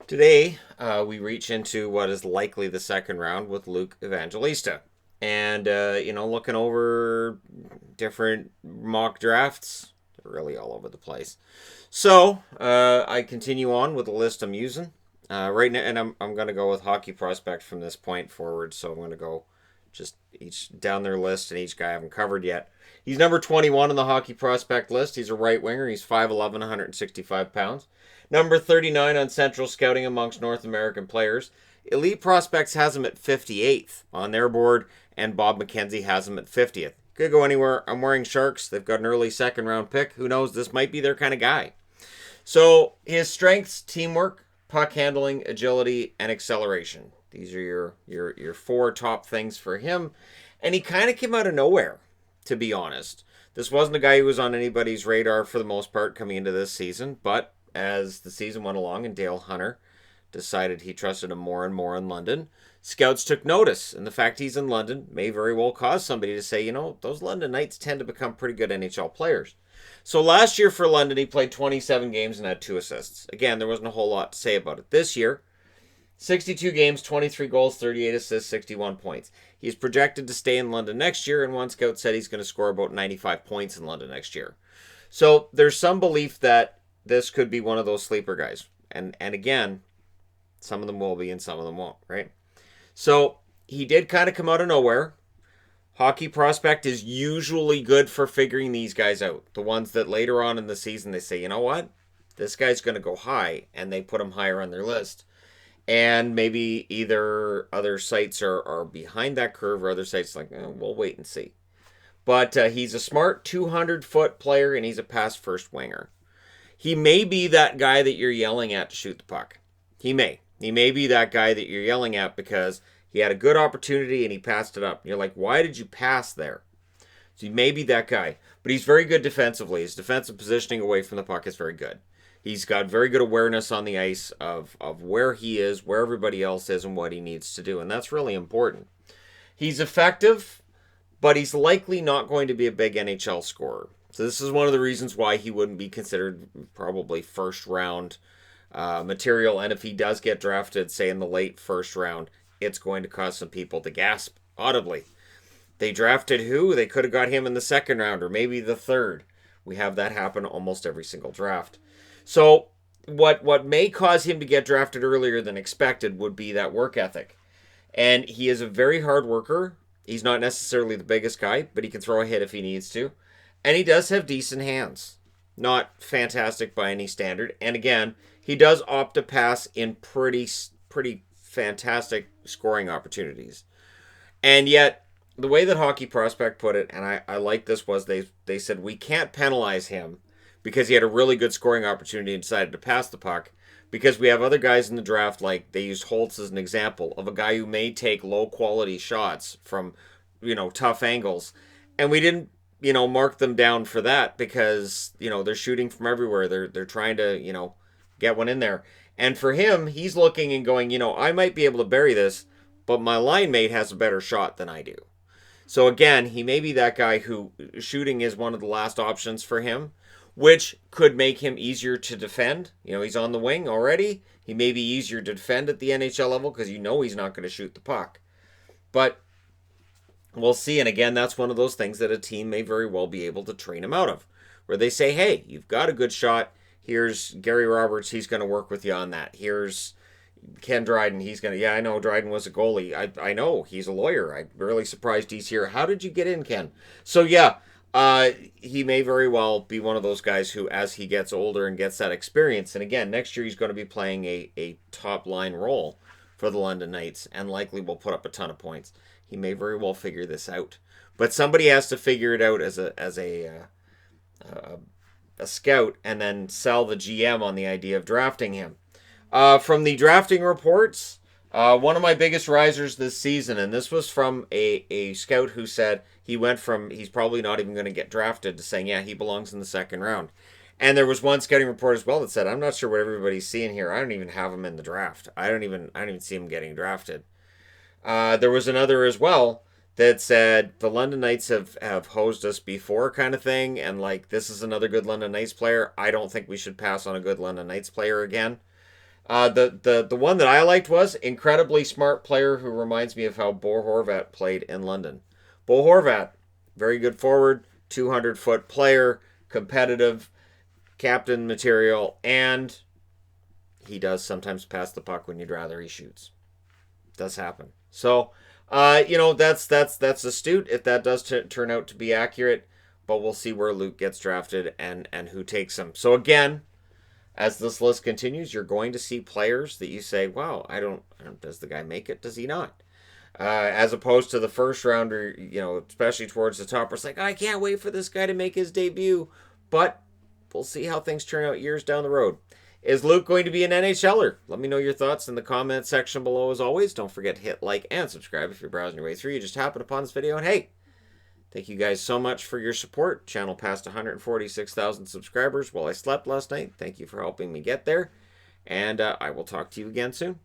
Today, we reach into what is likely the second round with Luke Evangelista. And, looking over different mock drafts, they're really all over the place. So, I continue on with the list I'm using. Right now, and I'm going to go with Hockey Prospect from this point forward. So, I'm going to go just each down their list, and each guy I haven't covered yet. He's number 21 on the Hockey Prospect list. He's a right winger. He's 5'11", 165 pounds. Number 39 on Central Scouting amongst North American players. Elite Prospects has him at 58th on their board, and Bob McKenzie has him at 50th. Could go anywhere. I'm wearing Sharks. They've got an early second round pick. Who knows? This might be their kind of guy. So his strengths: teamwork, puck handling, agility, and acceleration. These are your four top things for him. And he kind of came out of nowhere, to be honest. This wasn't a guy who was on anybody's radar for the most part coming into this season, but as the season went along and Dale Hunter decided he trusted him more and more in London, scouts took notice. And the fact he's in London may very well cause somebody to say, those London Knights tend to become pretty good NHL players. So last year for London, he played 27 games and had 2 assists. Again, there wasn't a whole lot to say about it. This year, 62 games, 23 goals, 38 assists, 61 points. He's projected to stay in London next year, and one scout said he's going to score about 95 points in London next year. So there's some belief that this could be one of those sleeper guys. And again, some of them will be and some of them won't, right? So he did kind of come out of nowhere. Hockey Prospect is usually good for figuring these guys out. The ones that later on in the season they say, you know what? This guy's going to go high, and they put him higher on their list. And maybe either other sites are behind that curve or other sites like, we'll wait and see. But he's a smart 200-foot player, and he's a pass-first winger. He may be that guy that you're yelling at to shoot the puck. He may. He may be that guy that you're yelling at because he had a good opportunity and he passed it up. You're like, why did you pass there? So he may be that guy. But he's very good defensively. His defensive positioning away from the puck is very good. He's got very good awareness on the ice of where he is, where everybody else is, and what he needs to do. And that's really important. He's effective, but he's likely not going to be a big NHL scorer. So this is one of the reasons why he wouldn't be considered probably first round material. And if he does get drafted, say in the late first round, it's going to cause some people to gasp audibly. They drafted who? They could have got him in the second round or maybe the third. We have that happen almost every single draft. So what may cause him to get drafted earlier than expected would be that work ethic. And he is a very hard worker. He's not necessarily the biggest guy, but he can throw a hit if he needs to. And he does have decent hands. Not fantastic by any standard. And again, he does opt to pass in pretty fantastic scoring opportunities. And yet, the way that Hockey Prospect put it, and I like this, was they said we can't penalize him because he had a really good scoring opportunity and decided to pass the puck, because we have other guys in the draft, like they used Holtz as an example of a guy who may take low quality shots from, tough angles. And we didn't, mark them down for that because, they're shooting from everywhere. They're trying to, get one in there. And for him, he's looking and going, I might be able to bury this, but my line mate has a better shot than I do. So again, he may be that guy who shooting is one of the last options for him, which could make him easier to defend. He's on the wing already. He may be easier to defend at the NHL level because he's not going to shoot the puck. But we'll see. And again, that's one of those things that a team may very well be able to train him out of, where they say, hey, you've got a good shot. Here's Gary Roberts. He's going to work with you on that. Here's Ken Dryden. He's going to, I know Dryden was a goalie. I know he's a lawyer. I'm really surprised he's here. How did you get in, Ken? So he may very well be one of those guys who, as he gets older and gets that experience, and again, next year he's going to be playing a top line role for the London Knights and likely will put up a ton of points. He may very well figure this out. But somebody has to figure it out as a scout and then sell the GM on the idea of drafting him. From the drafting reports, one of my biggest risers this season, and this was from a scout who said he went from he's probably not even going to get drafted to saying, he belongs in the second round. And there was one scouting report as well that said, I'm not sure what everybody's seeing here. I don't even have him in the draft. I don't even see him getting drafted. There was another as well that said the London Knights have hosed us before kind of thing, and this is another good London Knights player. I don't think we should pass on a good London Knights player again. The one that I liked was incredibly smart player who reminds me of how Bo Horvat played in London. Bo Horvat, very good forward, 200-foot player, competitive, captain material, and he does sometimes pass the puck when you'd rather he shoots. Does happen. So, that's astute if that does turn out to be accurate. But we'll see where Luke gets drafted and who takes him. So again, as this list continues, you're going to see players that you say, wow, I don't does the guy make it? Does he not? As opposed to the first rounder, especially towards the top, it's like, I can't wait for this guy to make his debut. But we'll see how things turn out years down the road. Is Luke going to be an NHLer? Let me know your thoughts in the comment section below as always. Don't forget to hit like and subscribe if you're browsing your way through. You just happened upon this video. And hey, thank you guys so much for your support. Channel passed 146,000 subscribers while I slept last night. Thank you for helping me get there. And I will talk to you again soon.